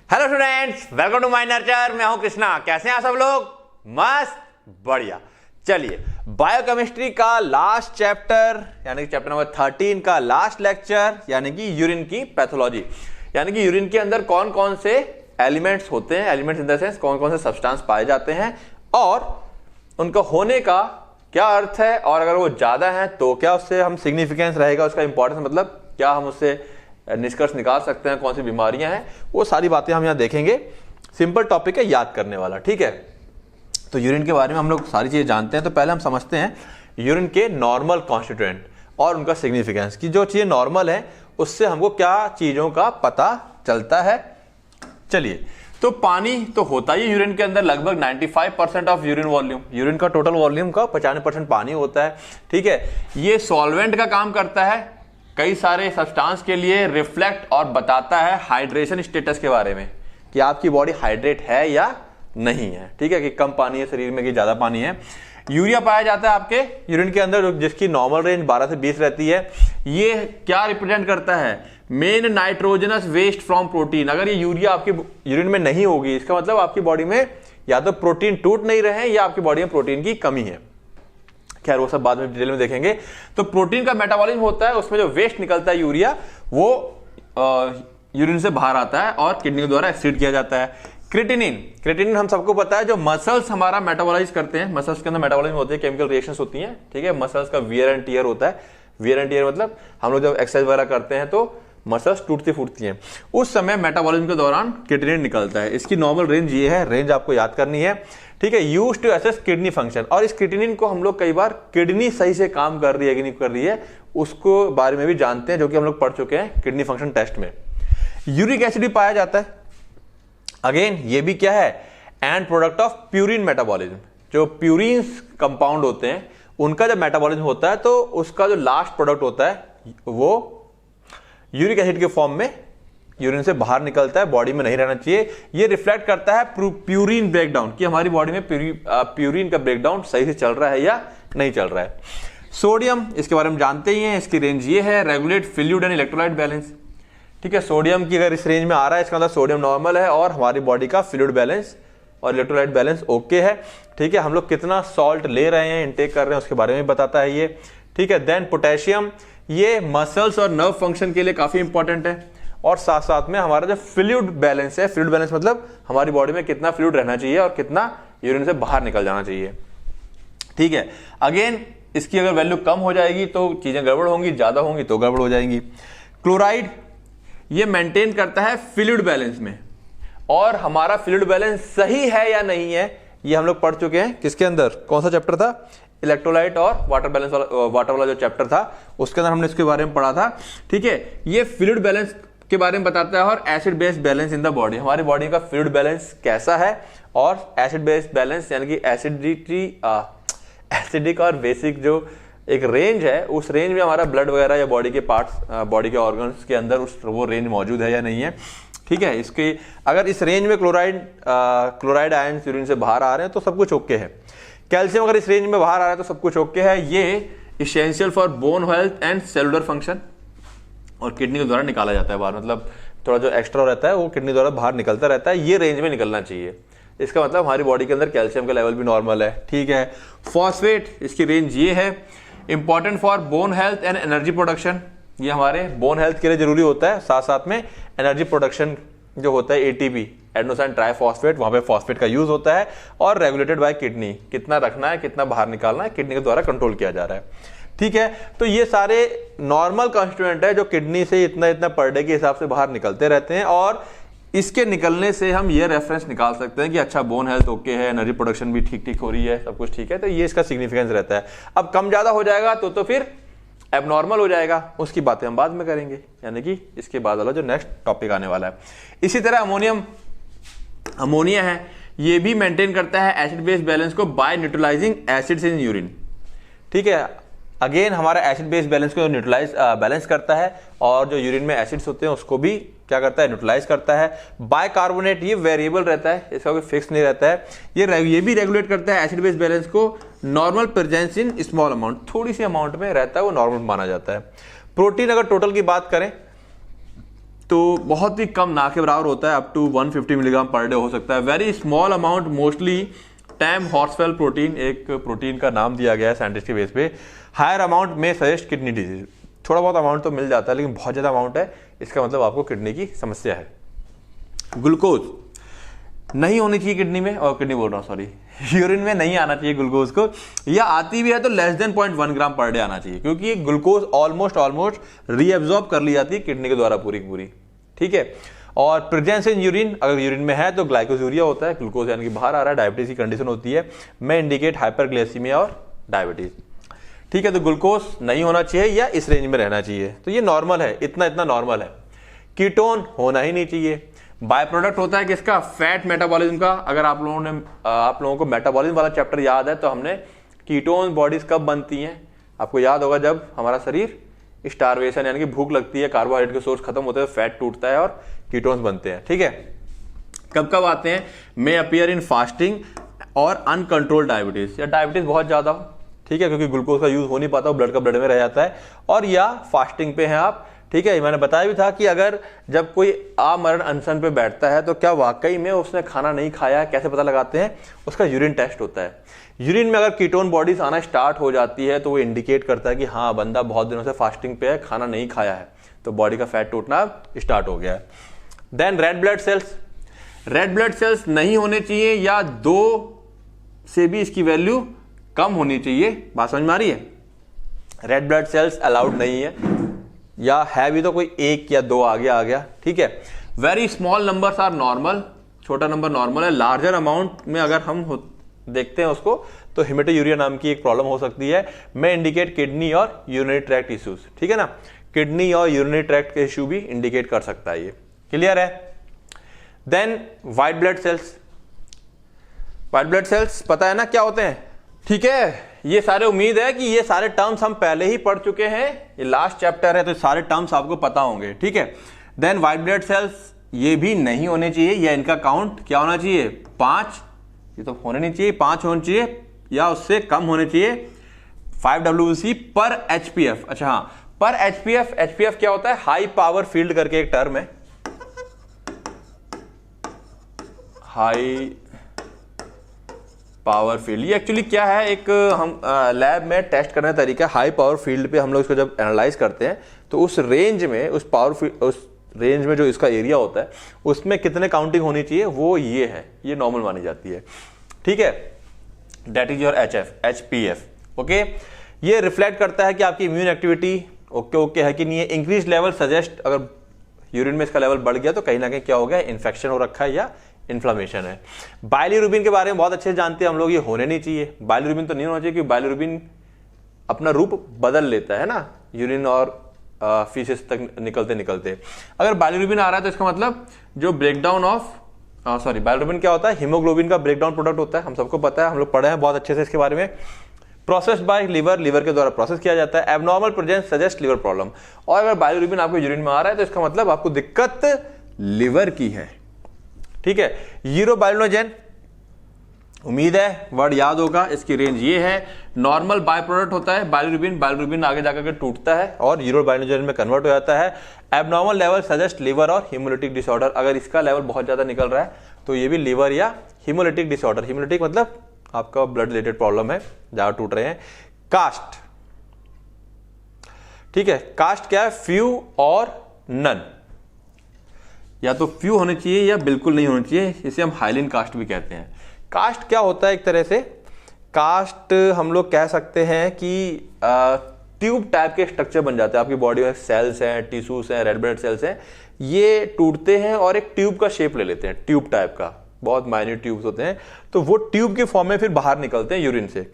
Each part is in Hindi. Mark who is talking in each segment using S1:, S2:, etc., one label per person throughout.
S1: Hello students, welcome to my nurture. मैं हूं कृष्णा। कैसे हैं आप सब लोग? मस्त, बढ़िया। चलिए, बायोकेमिस्ट्री का लास्ट चैप्टर यानी कि चैप्टर नंबर 13 का लास्ट लेक्चर यानी कि यूरिन की पैथोलॉजी, यानी कि यूरिन के अंदर कौन कौन से एलिमेंट्स होते हैं, एलिमेंट्स इन द सेंस कौन कौन से सब्सटेंस पाए जाते हैं और उनका होने का क्या अर्थ है, और अगर वो ज्यादा है तो क्या उससे हम सिग्निफिकेंस रहेगा, उसका इंपॉर्टेंस मतलब क्या हम उससे निष्कर्ष निकाल सकते हैं, कौन सी बीमारियां हैं, वो सारी बातें हम यहां देखेंगे। सिंपल टॉपिक है, याद करने वाला, ठीक है। तो यूरिन के बारे में हम लोग सारी चीजें जानते हैं, तो पहले हम समझते हैं यूरिन के नॉर्मल कॉन्स्टिट्यूएंट और उनका सिग्निफिकेंस कि जो चीजें नॉर्मल है उससे हमको क्या चीजों का पता चलता है। चलिए, तो पानी तो होता ही यूरिन के अंदर, लगभग 95% ऑफ यूरिन वॉल्यूम, यूरिन का टोटल वॉल्यूम का 95% पानी होता है, ठीक है। ये सॉल्वेंट का काम करता है कई सारे सब्सटेंस के लिए, रिफ्लेक्ट और बताता है हाइड्रेशन स्टेटस के बारे में कि आपकी बॉडी हाइड्रेट है या नहीं है, ठीक है, कि कम पानी है शरीर में कि ज्यादा पानी है। यूरिया पाया जाता है आपके यूरिन के अंदर, जिसकी नॉर्मल रेंज 12 से 20 रहती है। ये क्या रिप्रेजेंट करता है? Main nitrogenous waste from protein. अगर ये यूरिया आपके यूरिन में नहीं होगी, इसका मतलब आपकी बॉडी में या तो प्रोटीन टूट नहीं रहे या आपकी बॉडी में प्रोटीन की कमी है। खैर वो सब बाद में डिटेल में देखेंगे। तो प्रोटीन का मेटाबॉलिज्म होता है, उसमें जो वेस्ट निकलता है यूरिया वो यूरिन से बाहर आता है और किडनी के द्वारा एक्सक्रीट किया जाता है। क्रिएटिनिन हम सबको पता है, जो मसल्स हमारा मेटाबॉलाइज करते हैं, मसल्स के अंदर मेटाबॉलिज्म होते हैं, केमिकल रिएक्शंस होती हैं, ठीक है। मसल्स का वियर एंड टियर होता है। वियर एंड टियर मतलब हम लोग जब एक्सरसाइज वगैरह करते हैं तो मसल्स टूटती फूटती हैं, उस समय मेटाबॉलिज्म के दौरान क्रिएटिनिन निकलता है। इसकी नॉर्मल रेंज ये है, रेंज आपको याद करनी है, ठीक है। Used to assess kidney function. और इस क्रिएटिनिन को हम लोग कई बार किडनी सही से काम कर रही है कि नहीं कर रही है उसको बारे में भी जानते हैं, जो कि हम लोग पढ़ चुके हैं किडनी फंक्शन टेस्ट में। यूरिक एसिड भी पाया जाता है। अगेन ये भी क्या है? And product of purine metabolism. जो प्यूरिन्स कंपाउंड होते हैं उनका जब मेटाबॉलिज्म होता है तो उसका जो लास्ट प्रोडक्ट होता है वो यूरिक एसिड के फॉर्म में यूरिन से बाहर निकलता है, बॉडी में नहीं रहना चाहिए। ये रिफ्लेक्ट करता है प्यूरिन ब्रेकडाउन कि हमारी बॉडी में प्यूरिन का ब्रेकडाउन सही से चल रहा है या नहीं चल रहा है। सोडियम, इसके बारे में जानते ही हैं, इसकी रेंज ये है, regulate fluid and electrolyte balance, ठीक है। सोडियम की अगर इस रेंज में आ रहा है, इसका मतलब सोडियम नॉर्मल है और हमारी बॉडी का फ्लूइड बैलेंस और इलेक्ट्रोलाइट बैलेंस ओके है, ठीक है। हम लोग कितना सॉल्ट ले रहे हैं, इंटेक कर रहे हैं, उसके बारे में बताता है ये, ठीक है। देन पोटेशियम, ये मसल्स और नर्व फंक्शन के लिए काफी इंपॉर्टेंट है। और साथ साथ में हमारा जो फ्लूइड बैलेंस है, फ्लूइड बैलेंस मतलब हमारी बॉडी में कितना फ्लूइड रहना चाहिए और कितना यूरिन से बाहर निकल जाना चाहिए, ठीक है। अगेन इसकी अगर वैल्यू कम हो जाएगी तो चीजें गड़बड़ होंगी, ज्यादा होंगी तो गड़बड़ हो जाएंगी। क्लोराइड, ये मेंटेन करता है फ्लूइड बैलेंस में, और हमारा फ्लूइड बैलेंस सही है या नहीं है ये हम लोग पढ़ चुके हैं। किसके अंदर? कौन सा चैप्टर था? इलेक्ट्रोलाइट और वाटर बैलेंस वाला, वाटर वाला जो चैप्टर था उसके अंदर हमने इसके बारे में पढ़ा था, ठीक है। ये फ्लूइड बैलेंस के बारे में बताता है, और acid base balance in the body, हमारी बॉडी का फ्लूइड बैलेंस कैसा है, और एसिड बेस बैलेंस यानी कि एसिडिक और बेसिक जो एक रेंज है, उस रेंज में हमारा ब्लड वगैरह या बॉडी के पार्ट्स, बॉडी के ऑर्गन्स के अंदर वो रेंज मौजूद है या नहीं है, ठीक है। इसके अगर इस रेंज में क्लोराइड आयंस यूरिन से बाहर आ रहे हैं तो सब कुछ ओके है। कैल्शियम अगर इस रेंज में बाहर आ रहा है तो सब कुछ ओके है। ये essential for bone health and cellular function, और किडनी के द्वारा निकाला जाता है बाहर, मतलब थोड़ा जो एक्स्ट्रा रहता है वो किडनी द्वारा बाहर निकलता रहता है, ये रेंज में निकलना चाहिए। इसका मतलब हमारी बॉडी के अंदर कैल्शियम का लेवल भी नॉर्मल है, ठीक है। फॉस्फेट, इसकी रेंज ये है, important for bone health and energy production, ये हमारे बोन हेल्थ के लिए जरूरी होता है, साथ साथ में एनर्जी प्रोडक्शन जो होता है एटीपी, एडेनोसिन ट्राइफॉस्फेट, वहां पे फॉस्फेट का यूज होता है। और रेगुलेटेड बाय किडनी, कितना रखना है कितना बाहर निकालना है किडनी के द्वारा कंट्रोल किया जा रहा है, ठीक है। तो ये सारे नॉर्मल कॉन्स्टिट्यूएंट है जो किडनी से इतना इतना पर डे के हिसाब से बाहर निकलते रहते हैं, और इसके निकलने से हम ये रेफरेंस निकाल सकते हैं कि अच्छा बोन हेल्थ ओके है, एनर्जी प्रोडक्शन भी ठीक ठीक हो रही है, सब कुछ ठीक है, तो ये इसका सिग्निफिकेंस रहता है। अब कम ज्यादा हो जाएगा तो फिर एबनॉर्मल हो जाएगा, उसकी बातें हम बाद में करेंगे, यानी कि इसके बाद वाला जो नेक्स्ट टॉपिक आने वाला है। इसी तरह अमोनिया है, ये भी मेंटेन करता है एसिड बेस बैलेंस को by neutralizing acids in urine, ठीक है। अगेन हमारा एसिड बेस बैलेंस को न्यूट्रलाइज बैलेंस करता है, और जो यूरिन में एसिड्स होते हैं उसको भी क्या करता है? न्यूट्रलाइज करता है। बाइकार्बोनेट, ये वेरिएबल रहता है, इसका कोई फिक्स नहीं रहता है, ये भी रेगुलेट करता है एसिड बेस बैलेंस को। Normal presence in small amount, थोड़ी सी अमाउंट में रहता है वो नॉर्मल माना जाता है। प्रोटीन, अगर टोटल की बात करें तो बहुत ही कम, ना के बराबर होता है, up to 150 milligram per day हो सकता है। Very small amount, mostly Tamm Horsfall protein, एक प्रोटीन का नाम दिया गया है साइंटिस्ट के बेस पे। हायर अमाउंट में सजेस्ट किडनी डिजीज, थोड़ा बहुत अमाउंट तो मिल जाता है लेकिन बहुत ज़्यादा अमाउंट है, इसका मतलब आपको किडनी की समस्या है। ग्लूकोज नहीं होनी चाहिए किडनी में, और किडनी बोल रहा हूँ सॉरी, यूरिन में नहीं आना चाहिए ग्लूकोज को, या आती भी है तो लेस देन 0.1 ग्राम पर डे आना चाहिए, क्योंकि ग्लूकोज ऑलमोस्ट रीएब्जॉर्ब कर ली जाती है किडनी के द्वारा पूरी पूरी, ठीक है। और प्रेजेंस इन यूरिन, अगर यूरिन में है तो ग्लाइकोसूरिया होता है, ग्लूकोज यानी कि बाहर आ रहा है, डायबिटीज की कंडीशन होती है, में इंडिकेट हाइपरग्लाइसीमिया और डायबिटीज, ठीक है। तो ग्लूकोज नहीं होना चाहिए या इस रेंज में रहना चाहिए, तो ये नॉर्मल है, इतना नॉर्मल है। कीटोन होना ही नहीं चाहिए। बाय प्रोडक्ट होता है किसका, फैट मेटाबॉलिज्म का। अगर आप लोगों को मेटाबॉलिज्म वाला चैप्टर याद है तो हमने कीटोन बॉडीज कब बनती हैं, आपको याद होगा जब हमारा शरीर स्टारवेशन यानी कि भूख लगती है, कार्बोहाइड्रेट के सोर्स खत्म होते हैं, फैट टूटता है और कीटोन्स बनते हैं, ठीक है। कब कब आते हैं, मे अपीयर इन फास्टिंग और अनकंट्रोल्ड डायबिटीज, या डायबिटीज बहुत ज्यादा हो, ठीक है, क्योंकि ग्लूकोज का यूज हो नहीं पाता, ब्लड का ब्लड में रह जाता है, और या फास्टिंग पे हैं आप, ठीक है। मैंने बताया भी था कि अगर जब कोई आमरण अनशन पे बैठता है तो क्या वाकई में उसने खाना नहीं खाया, कैसे पता लगाते हैं, उसका यूरिन टेस्ट होता है। यूरिन में अगर कीटोन बॉडीज आना स्टार्ट हो जाती है तो वो इंडिकेट करता है कि हाँ बंदा बहुत दिनों से फास्टिंग पे है, खाना नहीं खाया है, तो बॉडी का फैट टूटना स्टार्ट हो गया है। Then red blood cells, red blood cells नहीं होने चाहिए, या 2 से भी इसकी वैल्यू कम होनी चाहिए, बात समझ में आ रही है। रेड ब्लड सेल्स अलाउड नहीं है, या है भी तो कोई 1 या 2 आगे आ गया, ठीक है। Very small numbers are normal, छोटा नंबर नॉर्मल है। लार्जर अमाउंट में अगर हम देखते हैं उसको तो हेमेटोयूरिया नाम की एक प्रॉब्लम हो सकती है, में इंडिकेट किडनी और यूरिनरी ट्रैक्ट इश्यूज, ठीक है ना। किडनी और यूरिनरी ट्रैक्ट के इश्यू भी इंडिकेट कर सकता है, ये क्लियर है। Then white blood cells, white blood cells पता है ना क्या होते हैं, ठीक है। ये सारे, उम्मीद है कि ये सारे टर्म्स हम पहले ही पढ़ चुके हैं, ये लास्ट चैप्टर है तो सारे टर्म्स आपको पता होंगे, ठीक है। देन व्हाइट ब्लड सेल्स ये भी नहीं होने चाहिए, या इनका काउंट क्या होना चाहिए, 5, ये तो होने नहीं चाहिए, 5 होने चाहिए या उससे कम होने चाहिए। 5 WBC पर HPF, अच्छा हाँ, पर HPF क्या होता है, हाई पावर फील्ड करके एक टर्म है, हाई पावर फील्ड। ये एक्चुअली क्या है, एक हम लैब में टेस्ट करने का तरीका है। हाई पावर फील्ड पे हम लोग इसको जब एनालाइज करते हैं तो उस रेंज में, उस रेंज में जो इसका एरिया होता है उसमें कितने काउंटिंग होनी चाहिए, वो ये है, ये नॉर्मल मानी जाती है, ठीक है। That is your HPF, okay. ये रिफ्लेक्ट करता है कि आपकी इम्यून एक्टिविटी ओके है कि नहीं है। इंक्रीज लेवल सजेस्ट, अगर यूरिन में इसका लेवल बढ़ गया तो कहीं ना कहीं क्या हो गया, इन्फेक्शन हो रखा है या इन्फ्लामेशन है। बाइलिरुबिन के बारे में बहुत अच्छे से जानते हैं हम लोग, ये होने नहीं चाहिए। बाइलिरुबिन तो नहीं होना चाहिए, क्योंकि बाइलिरुबिन अपना रूप बदल लेता है ना यूरिन और फीसेस तक निकलते। अगर बाइलिरुबिन आ रहा है तो इसका मतलब जो ब्रेकडाउन ऑफ बाइलिरुबिन क्या होता है, हीमोग्लोबिन का ब्रेकडाउन प्रोडक्ट होता है, हम सबको पता है, हम लोग पढ़े हैं बहुत अच्छे से इसके बारे में। प्रोसेस्ड बाय लीवर के द्वारा प्रोसेस किया जाता है। Abnormal presence suggest liver problem, और अगर बाइलिरुबिन आपको यूरिन में आ रहा है तो इसका मतलब आपको दिक्कत लिवर की है, ठीक है। यूरोबाइलिनोजेन, उम्मीद है वर्ड याद होगा, इसकी रेंज ये है। नॉर्मल बाय प्रोडक्ट होता है बाइलिरुबिन आगे जाकर के टूटता है और यूरोबाइलिनोजेन में कन्वर्ट हो जाता है। एबनॉर्मल लेवल सजेस्ट लिवर और हीमोलिटिक डिसऑर्डर, अगर इसका लेवल बहुत ज्यादा निकल रहा है तो ये भी लिवर या हीमोलिटिक डिसऑर्डर, हीमोलिटिक मतलब आपका ब्लड रिलेटेड प्रॉब्लम है, ज्यादा टूट रहे हैं। कास्ट, ठीक है, कास्ट क्या है, फ्यू और नन, या तो फ्यू होने चाहिए या बिल्कुल नहीं होने चाहिए, इसे हम हाइलिन कास्ट भी कहते हैं। कास्ट क्या होता है, एक तरह से कास्ट हम लोग कह सकते हैं कि ट्यूब टाइप के स्ट्रक्चर बन जाते हैं आपकी बॉडी में, सेल्स हैं, टिश्यूज हैं, रेड ब्लड सेल्स हैं, ये टूटते हैं और एक ट्यूब का शेप ले लेते हैं, ट्यूब टाइप का, बहुत माइन्यूट ट्यूब्स होते हैं, तो वो ट्यूब के फॉर्म में फिर बाहर निकलते हैं यूरिन से,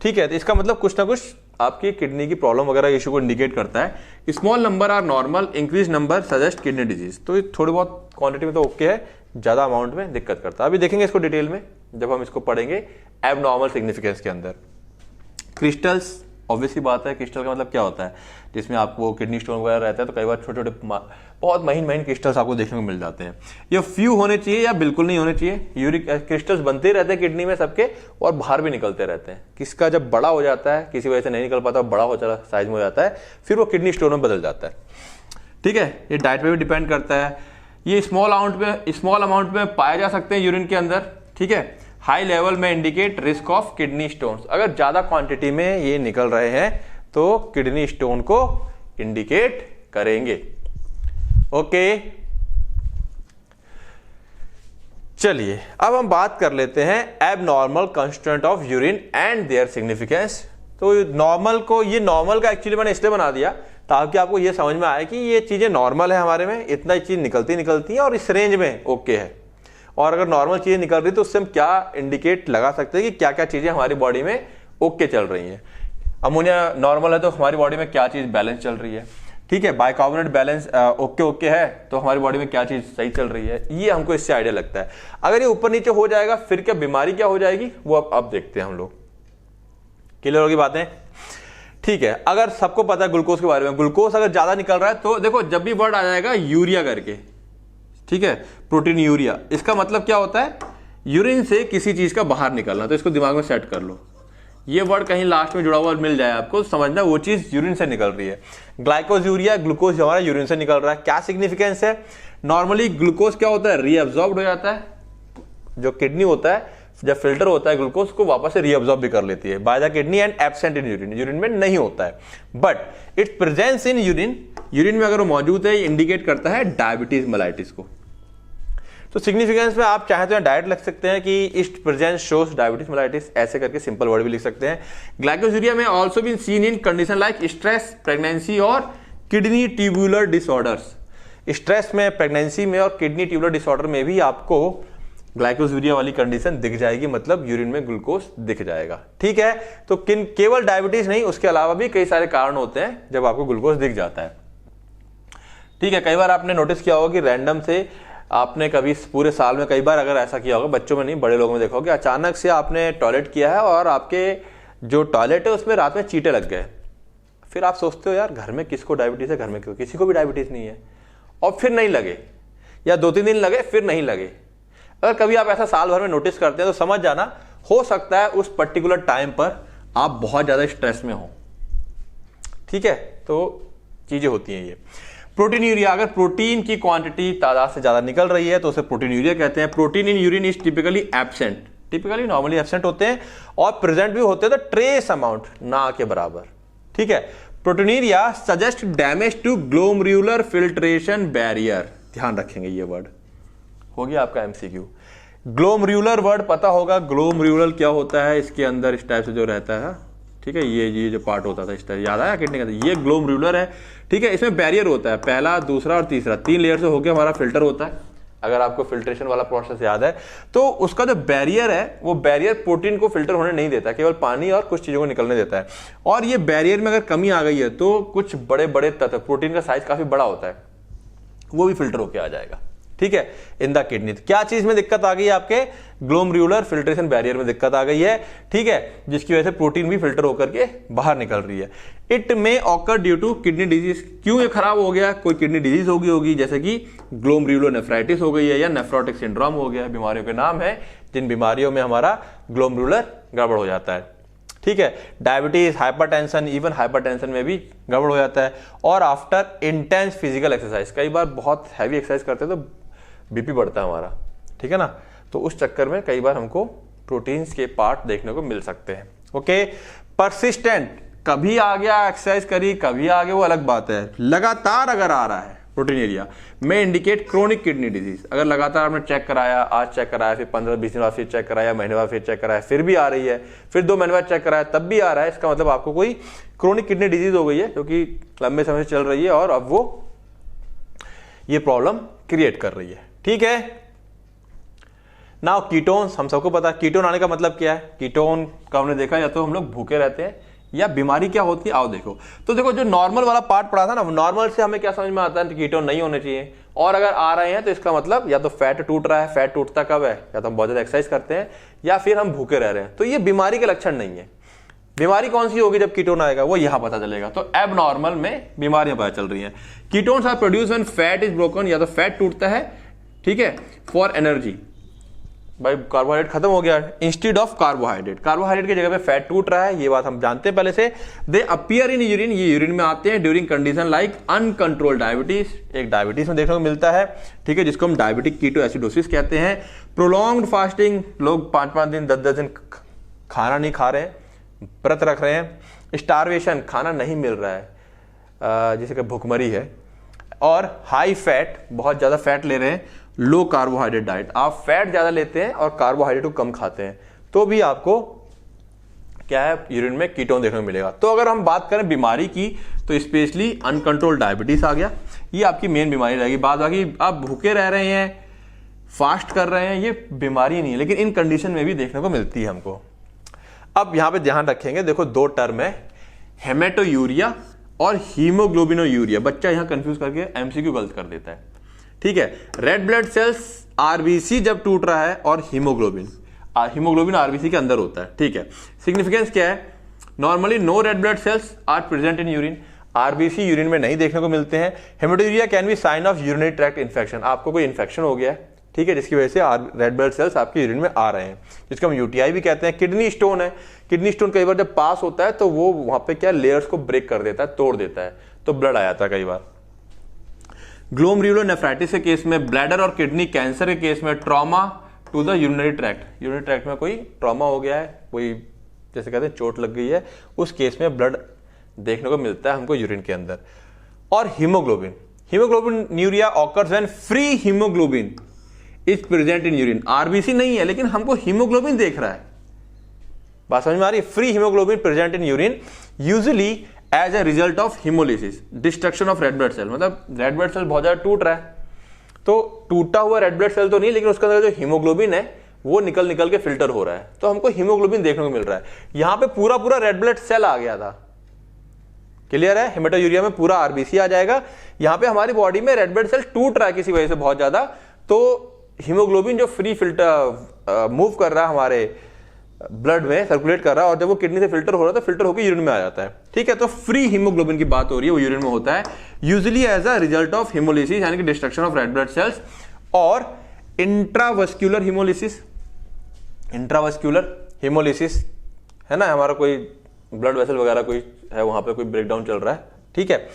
S1: ठीक है। तो इसका मतलब कुछ ना कुछ आपकी किडनी की प्रॉब्लम वगैरह इश्यू को इंडिकेट करता है। Small number are normal, increase number suggest kidney disease, तो थोड़ी बहुत क्वांटिटी में तो ओके है, ज्यादा अमाउंट में दिक्कत करता है। अभी देखेंगे इसको डिटेल में जब हम इसको पढ़ेंगे एबनॉर्मल सिग्निफिकेंस के अंदर। क्रिस्टल्स, ऑब्वियसली बात है, क्रिस्टल का मतलब क्या होता है, जिसमें आपको किडनी स्टोन वगैरह रहता है तो कई बार छोटे छोटे बहुत महीन क्रिस्टल्स आपको देखने को मिल जाते हैं। ये फ्यू होने चाहिए या बिल्कुल नहीं होने चाहिए। यूरिक क्रिस्टल्स बनते ही रहते हैं किडनी में सबके और बाहर भी निकलते रहते हैं। किसका जब बड़ा हो जाता है, किसी वजह से नहीं निकल पाता, बड़ा हो जाता है, साइज में हो जाता है, फिर वो किडनी स्टोन में बदल जाता है, ठीक है, ये डाइट पे भी डिपेंड करता है। ये स्मॉल अमाउंट में पाए जा सकते हैं यूरिन के अंदर। ठीक है, high level may indicate risk of kidney stones. अगर ज्यादा क्वांटिटी में ये निकल रहे हैं तो किडनी स्टोन को इंडिकेट करेंगे। ओके, चलिए अब हम बात कर लेते हैं abnormal constituent of urine and their significance. तो नॉर्मल को, ये नॉर्मल का एक्चुअली मैंने इसलिए बना दिया ताकि आपको ये समझ में आए कि ये चीजें नॉर्मल है हमारे में, इतना चीज निकलती है और इस रेंज में ओके है। और अगर नॉर्मल चीजें निकल रही तो उससे हम क्या इंडिकेट लगा सकते हैं कि क्या क्या चीजें हमारी बॉडी में ओके चल रही हैं। अमोनिया नॉर्मल है तो हमारी बॉडी में क्या चीज बैलेंस चल रही है। ठीक है, बाइकार्बोनेट बैलेंस ओके है तो हमारी बॉडी में क्या चीज सही चल रही है, ये हमको इससे आइडिया लगता है। अगर ये ऊपर नीचे हो जाएगा फिर क्या बीमारी क्या हो जाएगी वो अब देखते हैं हम लोग। क्लियर होगी बातें? ठीक है, अगर सबको पता है ग्लूकोज के बारे में, ग्लूकोज अगर ज्यादा निकल रहा है तो देखो जब भी वर्ड आ जाएगा यूरिया करके, ठीक है, प्रोटीन यूरिया, इसका मतलब क्या होता है, यूरिन से किसी चीज का बाहर निकलना। तो इसको दिमाग में सेट कर लो, ये वर्ड कहीं लास्ट में जुड़ा हुआ मिल जाए आपको, समझना वो चीज यूरिन से निकल रही है। ग्लाइकोज यूरिया, ग्लूकोज हमारा यूरिन से निकल रहा है। क्या सिग्निफिकेंस है? नॉर्मली ग्लूकोज क्या होता है, रीअब्सॉर्ब्ड हो जाता है। जो किडनी होता है जब फिल्टर होता है ग्लूकोज को वापस से रीअब्सॉर्ब भी कर लेती है by the kidney and absent in urine, urine में नहीं होता है। But it's presence in urine, urine में अगर वो मौजूद है इंडिकेट करता है डायबिटीज मेलाइटिस को। तो सिग्निफिकेंस में आप चाहे तो डायरेक्ट लिख सकते हैं कि it presence shows diabetes mellitus, ऐसे करके सिंपल वर्ड भी लिख सकते हैं। Glycosuria may also been seen in condition like stress, pregnancy और किडनी ट्यूबुलर डिसऑर्डर्स। स्ट्रेस में, प्रेगनेंसी में और किडनी ट्यूबुलर डिसऑर्डर में भी आपको ग्लाइकोसूरिया वाली कंडीशन दिख जाएगी, मतलब यूरिन में ग्लूकोज दिख जाएगा। ठीक है, तो केवल डायबिटीज नहीं, उसके अलावा भी कई सारे कारण होते हैं जब आपको ग्लूकोज दिख जाता है। ठीक है, कई बार आपने नोटिस किया होगा कि रैंडम से आपने कभी पूरे साल में कई बार अगर ऐसा किया होगा, बच्चों में नहीं बड़े लोगों में देखा होगा, अचानक से आपने टॉयलेट किया है और आपके जो टॉयलेट है उसमें रात में चींटे लग गए। फिर आप सोचते हो यार घर में किसको डायबिटीज है, घर में क्यों, किसी को भी डायबिटीज नहीं है, और फिर नहीं लगे, या 2-3 दिन लगे फिर नहीं लगे। अगर कभी आप ऐसा साल भर में नोटिस करते हैं तो समझ जाना हो सकता है उस पर्टिकुलर टाइम पर आप बहुत ज्यादा स्ट्रेस में हो। ठीक है, तो चीजें होती हैं ये। प्रोटीन यूरिया, अगर प्रोटीन की क्वांटिटी तादाद से ज्यादा निकल रही है तो उसे प्रोटीन यूरिया कहते हैं। Protein in urine is typically absent, typically normally absent होते हैं, और प्रेजेंट भी होते हैं तो ट्रेस अमाउंट, ना के बराबर। ठीक है, proteinuria suggest damage to glomerular filtration barrier, ध्यान रखेंगे ये वर्ड हो गया आपका एमसीक्यू। ग्लोमेरुलर वर्ड पता होगा, ग्लोमेरुलर क्या होता है, इसके अंदर इस टाइप से जो रहता है, ठीक है, ये जो पार्ट होता था इस तरह, याद आया किडनी का, ये ग्लोमेरुलर है। ठीक है, इसमें बैरियर होता है, पहला, दूसरा और तीसरा, 3 लेयर से होकर हमारा फिल्टर होता है। अगर आपको फिल्ट्रेशन वाला प्रोसेस याद है तो उसका जो बैरियर है वो बैरियर प्रोटीन को फिल्टर होने नहीं देता, केवल पानी और कुछ चीजों को निकलने देता है। और ये बैरियर में अगर कमी आ गई है तो कुछ बड़े बड़े तत्व, प्रोटीन का साइज काफी बड़ा होता है, वो भी फिल्टर होकर आ जाएगा। ठीक है, इन द किडनी क्या चीज में दिक्कत आ गई है, आपके ग्लोमेरुलर फिल्ट्रेशन बैरियर में दिक्कत आ गई है। ठीक है, जिसकी वजह से प्रोटीन भी फिल्टर होकर के बाहर निकल रही है। It may occur due to kidney disease, क्यों ये खराब हो गया, कोई किडनी डिजीज होगी जैसे कि ग्लोमेरुलोनेफ्राइटिस हो गई है या नेफ्रोटिक सिंड्रोम हो गया, बीमारियों के नाम है जिन बीमारियों में हमारा ग्लोमेरुलर गड़बड़ हो जाता है। ठीक है, डायबिटीज, हाइपरटेंशन, इवन हाइपरटेंशन में भी गड़बड़ हो जाता है। और आफ्टर इंटेंस फिजिकल एक्सरसाइज, कई बार बहुत हैवी एक्सरसाइज करते हैं तो बीपी बढ़ता है हमारा, ठीक है ना, तो उस चक्कर में कई बार हमको प्रोटीन्स के पार्ट देखने को मिल सकते हैं। ओके, परसिस्टेंट, कभी आ गया एक्सरसाइज करी कभी आ गया वो अलग बात है, लगातार अगर आ रहा है प्रोटीनूरिया में इंडिकेट क्रोनिक किडनी डिजीज। अगर लगातार आपने चेक कराया, आज चेक कराया, फिर 15-20 दिन बाद फिर चेक कराया, महीने बाद फिर चेक कराया, फिर भी आ रही है, फिर 2 महीने बाद चेक कराया तब भी आ रहा है, इसका मतलब आपको कोई क्रोनिक किडनी डिजीज हो गई है जो कि लंबे समय से चल रही है और अब वो ये प्रॉब्लम क्रिएट कर रही है। ठीक है, नाउ कीटोन्स, हम सबको पता है कीटोन आने का मतलब क्या है। कीटोन का हमने देखा, या तो हम लोग भूखे रहते हैं या बीमारी क्या होती है, आओ देखो। तो देखो जो नॉर्मल वाला पार्ट पढ़ा था ना, नॉर्मल से हमें क्या समझ में आता है, कीटोन नहीं होने चाहिए, और अगर आ रहे हैं तो इसका मतलब या तो फैट टूट रहा है, फैट टूटता कब है, या तो हम बहुत ज्यादा एक्सरसाइज करते हैं या फिर हम भूखे रह रहे हैं, तो ये बीमारी के लक्षण नहीं है। बीमारी कौन सी होगी जब कीटोन आएगा, वो यहां पता चलेगा। तो एबनॉर्मल में बीमारियां पता चल रही हैं। Ketones are produce when fat is broken, या तो फैट टूटता है, ठीक है, फॉर एनर्जी, भाई कार्बोहाइड्रेट खत्म हो गया, इंस्टेड ऑफ कार्बोहाइड्रेट, कार्बोहाइड्रेट की जगह पे फैट टूट रहा है, ये बात हम जानते हैं पहले से। दे अपीयर इन यूरिन, ये यूरिन में आते हैं during condition like uncontrolled diabetes, एक डायबिटीज में देखने को मिलता है, ठीक है, जिसको हम डायबिटिक कीटोएसिडोसिस कहते हैं। प्रोलॉन्ग्ड फास्टिंग, लोग 5-5 दिन 10-10 दिन खाना नहीं खा रहे हैं, व्रत रख रहे हैं। स्टारवेशन, खाना नहीं मिल रहा है, जिसे कि भूखमरी है। और हाई फैट, बहुत ज्यादा फैट ले रहे हैं। लो कार्बोहाइड्रेट डाइट, आप फैट ज्यादा लेते हैं और कार्बोहाइड्रेट को कम खाते हैं तो भी आपको क्या है, यूरिन में कीटोन देखने को मिलेगा। तो अगर हम बात करें बीमारी की तो स्पेशली अनकंट्रोल्ड डायबिटीज आ गया, ये आपकी मेन बीमारी रहेगी। बाद बाकी आप भूखे रह रहे हैं, फास्ट कर रहे हैं, ये बीमारी नहीं है, लेकिन इन कंडीशन में भी देखने को मिलती है हमको। अब यहां पे ध्यान रखेंगे, देखो 2 टर्म है, हेमेटोयूरिया और हीमोग्लोबिनोयूरिया। बच्चा यहां कंफ्यूज करके एमसीक्यू गलत कर देता है, ठीक है। रेड ब्लड सेल्स आरबीसी जब टूट रहा है, और हीमोग्लोबिन आरबीसी के अंदर होता है, ठीक है। सिग्निफिकेंस क्या है, normally no red blood cells are present in urine, RBC urine में नहीं देखने को मिलते हैं। Haematuria can be sign of urinary tract infection, आपको कोई इन्फेक्शन हो गया है, ठीक है, जिसकी वजह से रेड ब्लड सेल्स आपके यूरिन में आ रहे हैं, जिसको हम यूटीआई भी कहते हैं। किडनी स्टोन है, किडनी स्टोन कई बार जब पास होता है तो वो वहां पे क्या लेयर्स को ब्रेक कर देता है, तोड़ देता है, तो ब्लड आ जाता है कई बार। ग्लोमेरुलोनेफ्राइटिस के केस में, ब्लैडर और किडनी कैंसर के केस में, trauma to the urinary tract, urinary tract में कोई ट्रॉमा हो गया है, कोई जैसे कहते हैं चोट लग गई है, उस केस में ब्लड देखने को मिलता है हमको यूरिन के अंदर। और haemoglobinuria occurs when free haemoglobin is present in urine, RBC नहीं है लेकिन हमको हीमोग्लोबिन देख रहा है, बात समझ में आ रही है। Free haemoglobin present in urine usually as a result of haemolysis, destruction of red blood cell, मतलब रेड ब्लड सेल बहुत ज्यादा टूट रहा है, तो टूटा हुआ रेड ब्लड सेल तो नहीं, लेकिन उसके अंदर जो हीमोग्लोबिन है वो निकल के फिल्टर हो रहा है, तो हमको हीमोग्लोबिन देखने को मिल रहा है। यहां पे पूरा रेड ब्लड सेल आ गया था, क्लियर है। हेमेटोयूरिया में पूरा आरबीसी आ जाएगा, यहां पे हमारी बॉडी में रेड ब्लड सेल टूट रहा है किसी वजह से बहुत ज्यादा, तो हीमोग्लोबिन जो फ्री फिल्टर मूव कर रहा है हमारे ब्लड में, सर्कुलेट कर रहा है, और जब वो किडनी से फिल्टर हो रहा है तो फिल्टर होकर यूरिन में आ जाता है, ठीक है। तो फ्री हीमोग्लोबिन की बात हो रही है, वो यूरिन में होता है usually as a result of haemolysis, यानी कि destruction of red blood cells. और इंट्रावस्क्यूलर हीमोलिसिस, इंट्रावस्क्यूलर हीमोलिसिस है ना, हमारा कोई ब्लड वेसल वगैरह कोई है, वहां पे कोई ब्रेकडाउन चल रहा है, ठीक है।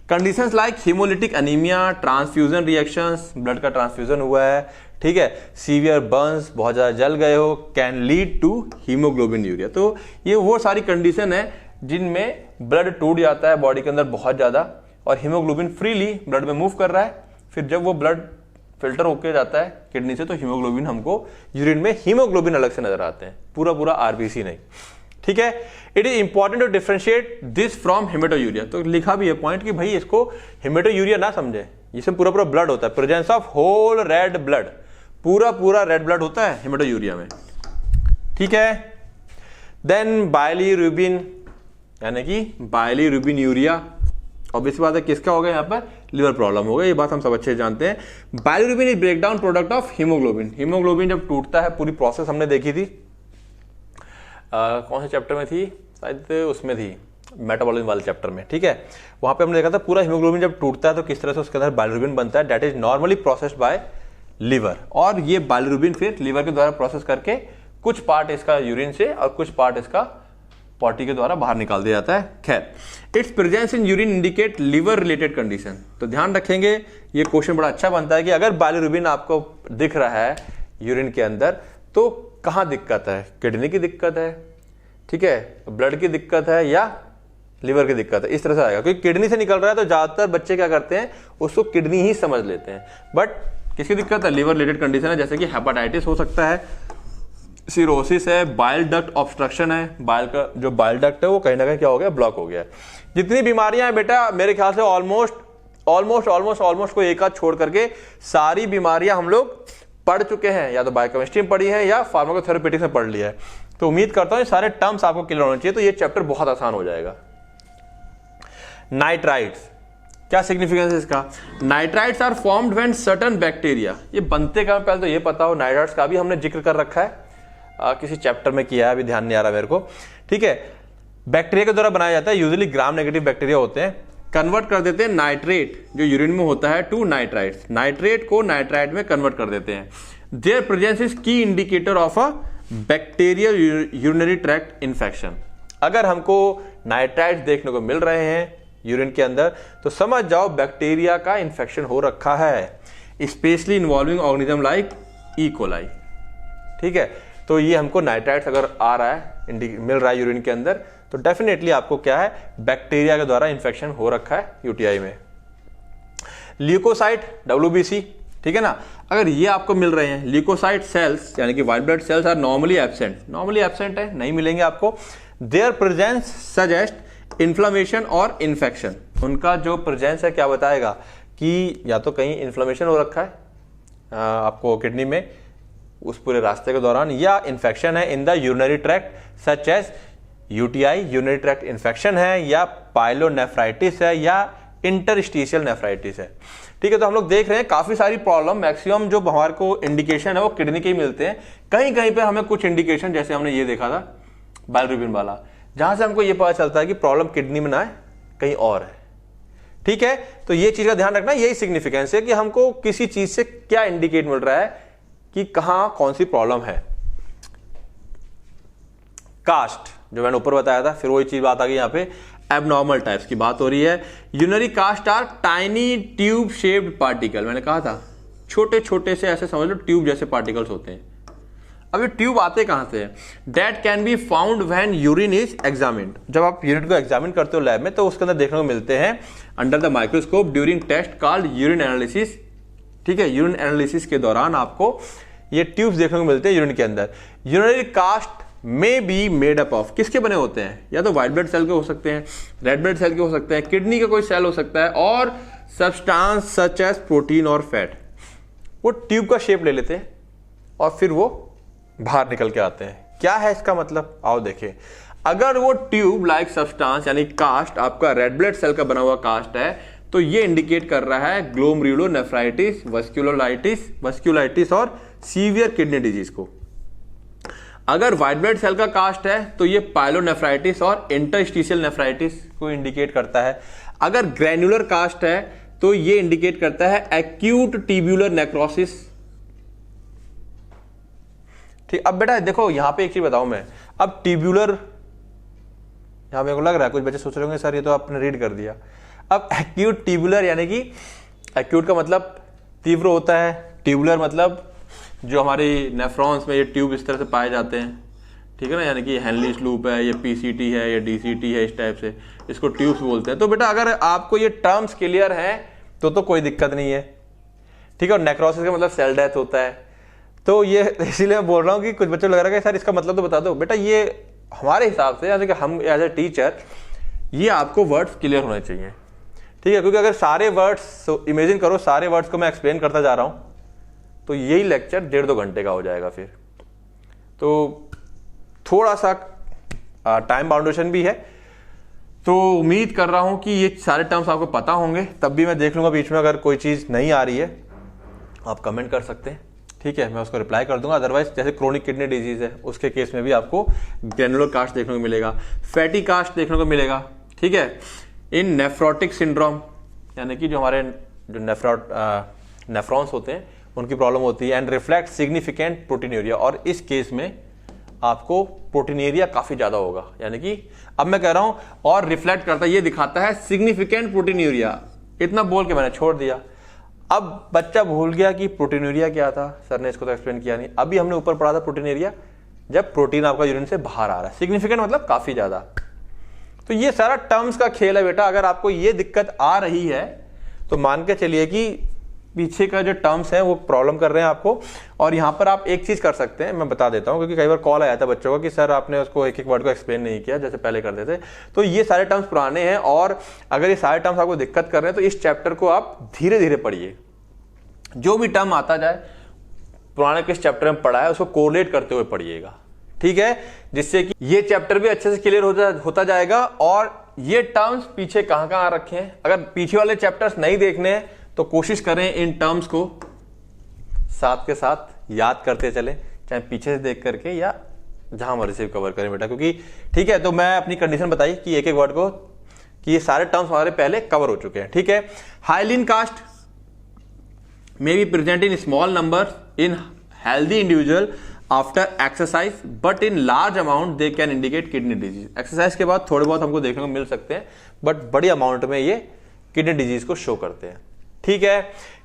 S1: Conditions like haemolytic anaemia, transfusion reactions, blood का ट्रांसफ्यूजन हुआ है, ठीक है, सीवियर बर्न्स, बहुत ज्यादा जल गए हो, कैन लीड टू हीमोग्लोबिनूरिया। तो ये वो सारी कंडीशन है जिनमें ब्लड टूट जाता है बॉडी के अंदर बहुत ज्यादा, और हीमोग्लोबिन फ्रीली ब्लड में मूव कर रहा है, फिर जब वो ब्लड फिल्टर होके जाता है किडनी से, तो हीमोग्लोबिन हमको यूरिन में हीमोग्लोबिन अलग से नजर आते हैं, पूरा आरबीसी नहीं, ठीक है। It is important to differentiate this from haematuria, तो लिखा भी है पॉइंट कि भाई इसको हेमेटोयूरिया ना समझे, इसमें पूरा ब्लड होता है, presence of whole red blood, पूरा रेड ब्लड होता है हेमेटोयूरिया में, ठीक है। देन बाइलिरुबिन, यानी कि बाइलिरुबिनूरिया, ऑब्वियस बात है किसका होगा यहाँ पर, लिवर प्रॉब्लम होगा, ये बात हम सब अच्छे जानते हैं। Bilirubin is breakdown product of haemoglobin, haemoglobin जब टूटता है, पूरी प्रोसेस हमने देखी थी, कौन से चैप्टर में थी, शायद उसमें थी, मेटाबॉलिज्म वाले चैप्टर में, ठीक है। वहां पे हमने देखा था पूरा हीमोग्लोबिन जब टूटता है तो किस तरह से उसके अंदर बाइलिरुबिन बनता है, that is normally processed bye liver, और ये बाइलिरुबिन फिर लिवर के द्वारा प्रोसेस करके कुछ पार्ट इसका यूरिन से और कुछ पार्ट इसका पॉटी के द्वारा बाहर निकाल दिया जाता है। खैर, it's presence in urine indicate liver related condition, तो ध्यान रखेंगे, ये क्वेश्चन बड़ा अच्छा बनता है कि अगर बाइलिरुबिन आपको दिख रहा है यूरिन के अंदर तो कहां दिक्कत है, किडनी की दिक्कत है, ठीक है, ब्लड की दिक्कत है, या लिवर की दिक्कत है, इस तरह से आएगा। क्योंकि किडनी से निकल रहा है तो ज्यादातर बच्चे क्या करते हैं, उसको किडनी ही समझ लेते हैं, बट किसकी दिक्कत है, लिवर रिलेटेड कंडीशन है, जैसे कि हेपेटाइटिस हो सकता है, सिरोसिस है, बाइल डक्ट ऑब्स्ट्रक्शन है, बाइल का जो बाइल डक्ट है वो कहीं ना कहीं क्या हो गया, ब्लॉक हो गया। जितनी बीमारियां हैं बेटा, मेरे ख्याल से ऑलमोस्ट कोई एक आध छोड़ करके सारी बीमारियां हम लोग पढ़ चुके हैं, या तो बायोकेमिस्ट्री में पढ़ी है या फार्माकोथेरेपेटिक्स में पढ़ लिया है, तो उम्मीद करता हूं सारे टर्म्स आपको क्लियर होने चाहिए, तो ये चैप्टर बहुत आसान हो जाएगा। नाइट्राइट्स, क्या सिग्निफिकेंस है इसका, nitrites are formed when certain bacteria, ये बनते का पहले तो ये पता हो, नाइट्राइट्स का भी हमने जिक्र कर रखा है, किसी चैप्टर में किया है, अभी ध्यान नहीं आ रहा मेरे को, ठीक है। बैक्टीरिया के द्वारा बनाया जाता है, यूजुअली ग्राम नेगेटिव बैक्टीरिया होते हैं, कन्वर्ट कर देते हैं नाइट्रेट जो यूरिन में होता है टू नाइट्राइट्स, नाइट्रेट को नाइट्राइट में कन्वर्ट कर देते हैं। देयर प्रेजेंस इज की indicator of a bacterial urinary tract infection. अगर हमको नाइट्राइट्स देखने को मिल रहे हैं यूरिन के अंदर तो समझ जाओ बैक्टीरिया का इन्फेक्शन हो रखा है, specially involving organism like E coli. ठीक है, तो ये हमको नाइट्राइट्स अगर आ रहा है, मिल रहा है यूरिन के अंदर, तो डेफिनेटली आपको क्या है, बैक्टीरिया के द्वारा इन्फेक्शन हो रखा है यूटीआई में। ल्यूकोसाइट WBC, ठीक है ना, अगर ये आपको मिल रहे हैं, ल्यूकोसाइट सेल्स यानी कि white blood cells are normally absent है, नहीं मिलेंगे आपको। देयर प्रेजेंस सजेस्ट इन्फ्लेमेशन और इन्फेक्शन। उनका जो प्रेजेंस है क्या बताएगा कि या तो कहीं इन्फ्लेमेशन हो रखा है आपको किडनी में उस पूरे रास्ते के दौरान, या इन्फेक्शन है in the urinary tract such as UTI, urinary tract infection है, या पाइलोनेफ्राइटिस है, या इंटरस्टिशियल नेफ्राइटिस है। ठीक है, तो हम लोग देख रहे हैं काफी सारी प्रॉब्लम, मैक्सिमम जो हमारे को इंडिकेशन है वो किडनी के ही मिलते हैं। कहीं कहीं पे हमें कुछ इंडिकेशन, जैसे हमने ये देखा था बाइलरुबिन वाला, जहां से हमको ये पता चलता है कि प्रॉब्लम किडनी में ना है, कहीं और है। ठीक है, तो ये चीज का ध्यान रखना, यही सिग्निफिकेंस है कि हमको किसी चीज से क्या इंडिकेट मिल रहा है कि कहां कौन सी प्रॉब्लम है। कास्ट जो मैंने ऊपर बताया था, फिर वही चीज बात आ गई, यहां पे एबनॉर्मल टाइप्स की बात हो रही है। Urinary cast are tiny tube shaped particle, मैंने कहा था छोटे छोटे से, ऐसे समझ लो ट्यूब जैसे पार्टिकल्स होते हैं। अब ये ट्यूब आते कहां से हैं? That can be found when urine is examined. जब आप यूरिन को एग्जामिन करते हो लैब में तो उसके अंदर देखने को मिलते हैं under the microscope during test called urine analysis. ठीक है, यूरिन एनालिसिस के दौरान आपको ये ट्यूब्स देखने को मिलते हैं यूरिन के अंदर। Urinary cast may be made up of, किसके बने होते हैं? या तो व्हाइट ब्लड सेल के हो सकते हैं, रेड ब्लड सेल के हो सकते हैं, किडनी का कोई सेल हो सकता है, और सब्सटेंस सच एज प्रोटीन और फैट। वो ट्यूब का शेप ले लेते हैं और फिर वो बाहर निकल के आते हैं। क्या है इसका मतलब? आओ देखें। अगर वो ट्यूब लाइक सब्सटेंस यानी कास्ट आपका रेड ब्लड सेल का बना हुआ कास्ट है तो ये इंडिकेट कर रहा है ग्लोमेरुलोनेफ्राइटिस, वस्कुलाइटिस और सीवियर किडनी डिजीज को। अगर व्हाइट ब्लड सेल का कास्ट है तो ये पाइलोनेफ्राइटिस और इंटरस्टिशियल नेफ्राइटिस को इंडिकेट करता है। अगर ग्रैन्युलर कास्ट है तो ये इंडिकेट करता है एक्यूट ट्यूबुलर नेक्रोसिस। ठीक, अब बेटा देखो यहां पे एक चीज बताऊं मैं, अब ट्यूबुलर, यहां मेरे को लग रहा है कुछ बच्चे सोच रहे होंगे सर ये तो आपने रीड कर दिया। अब एक्यूट ट्यूबुलर यानी कि एक्यूट का मतलब तीव्र होता है, ट्यूबुलर मतलब जो हमारी नेफ्रॉन्स में ये ट्यूब इस तरह से पाए जाते हैं। ठीक है ना, यानी कि हेनलीज लूप है, ये पीसीटी है, ये डीसीटी है, इस टाइप से इसको ट्यूब्स बोलते हैं। तो बेटा अगर आपको ये टर्म्स क्लियर हैं तो कोई दिक्कत नहीं है। ठीक है, और नेक्रोसिस का मतलब सेल डेथ होता है। तो ये इसीलिए मैं बोल रहा हूँ कि कुछ बच्चों लग रहा है कि सर इसका मतलब तो बता दो। बेटा ये हमारे हिसाब से यानी कि हम एज ए टीचर ये आपको वर्ड्स क्लियर होने चाहिए। ठीक है, क्योंकि अगर सारे वर्ड्स, इमेजिन करो सारे वर्ड्स को मैं एक्सप्लेन करता जा रहा हूँ तो यही लेक्चर 1.5-2 घंटे का हो जाएगा। फिर तो थोड़ा सा टाइम बाउंडेशन भी है। तो उम्मीद कर रहा हूं कि ये सारे टर्म्स आपको पता होंगे। तब भी मैं देख लूंगा बीच में अगर कोई चीज नहीं आ रही है आप कमेंट कर सकते हैं। ठीक है, मैं उसको रिप्लाई कर दूंगा। अदरवाइज जैसे क्रोनिक किडनी डिजीज है उसके केस में भी आपको ग्रैनुलर कास्ट देखने को मिलेगा, फैटी कास्ट देखने को मिलेगा। ठीक है, इन नेफ्रोटिक सिंड्रोम यानी कि जो हमारे जो नेफ्रॉन्स होते हैं उनकी प्रॉब्लम होती है, एंड रिफ्लेक्ट सिग्निफिकेंट प्रोटीनूरिया, और इस केस में आपको प्रोटीनूरिया काफी ज्यादा होगा। यानी कि अब मैं कह रहा हूं और रिफ्लेक्ट करता है, ये दिखाता है सिग्निफिकेंट प्रोटीनूरिया। इतना बोल के मैंने छोड़ दिया। अब बच्चा भूल गया कि प्रोटीनूरिया क्या था, सर ने इसको तो एक्सप्लेन किया नहीं। अभी हमने ऊपर पढ़ा था प्रोटीनूरिया जब प्रोटीन आपका यूरिन से बाहर आ रहा है, सिग्निफिकेंट मतलब काफी ज्यादा। तो ये सारा टर्म्स का खेल है बेटा। अगर आपको ये दिक्कत आ रही है तो मान के चलिए कि पीछे का जो टर्म्स है वो प्रॉब्लम कर रहे हैं आपको। और यहां पर आप एक चीज कर सकते हैं, मैं बता देता हूं, क्योंकि कई बार कॉल आया था बच्चों का कि सर आपने उसको एक एक वर्ड को एक्सप्लेन नहीं किया जैसे पहले करते थे। तो ये सारे टर्म्स पुराने हैं, और अगर ये सारे टर्म्स आपको दिक्कत कर रहे हैं तो इस चैप्टर को आप धीरे धीरे पढ़िए। जो भी टर्म आता जाए, पुराने किस चैप्टर में पढ़ा है उसको कोरिलेट करते हुए पढ़िएगा। ठीक है, जिससे कि ये चैप्टर भी अच्छे से क्लियर होता जाएगा। और ये टर्म्स पीछे कहां कहां रखे हैं, अगर पीछे वाले चैप्टर्स नहीं देखने हैं तो कोशिश करें इन टर्म्स को साथ के साथ याद करते चलें, चाहे पीछे से देख करके या जहां मर्जी से कवर करें बेटा। क्योंकि ठीक है, तो मैं अपनी कंडीशन बताई कि एक एक वर्ड को, कि ये सारे टर्म्स हमारे पहले कवर हो चुके हैं। ठीक है, hyaline cast may be present in small number in healthy individual after exercise but in large amount they can indicate kidney disease. Exercise के बाद थोड़े बहुत हमको देखने को मिल सकते हैं, बट बड़ी अमाउंट में ये किडनी डिजीज को शो करते हैं। ठीक है,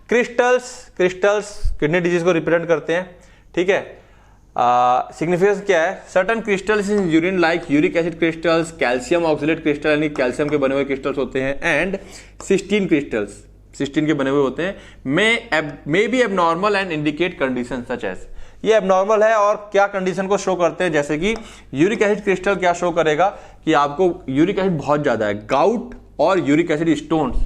S1: क्रिस्टल्स किडनी डिजीज को रिप्रेजेंट करते हैं। ठीक है, सिग्निफिकेंस क्या है? Certain crystals in urine like uric acid crystals, calcium oxalate crystal यानी कैल्शियम के बने हुए क्रिस्टल्स होते हैं, एंड सिस्टीन क्रिस्टल्स सिस्टीन के बने हुए होते हैं, may be abnormal and indicate condition such as. ये एबनॉर्मल है और क्या कंडीशन को शो करते हैं, जैसे कि यूरिक एसिड क्रिस्टल क्या शो करेगा कि आपको यूरिक एसिड बहुत ज्यादा है, गाउट और यूरिक एसिड स्टोन्स।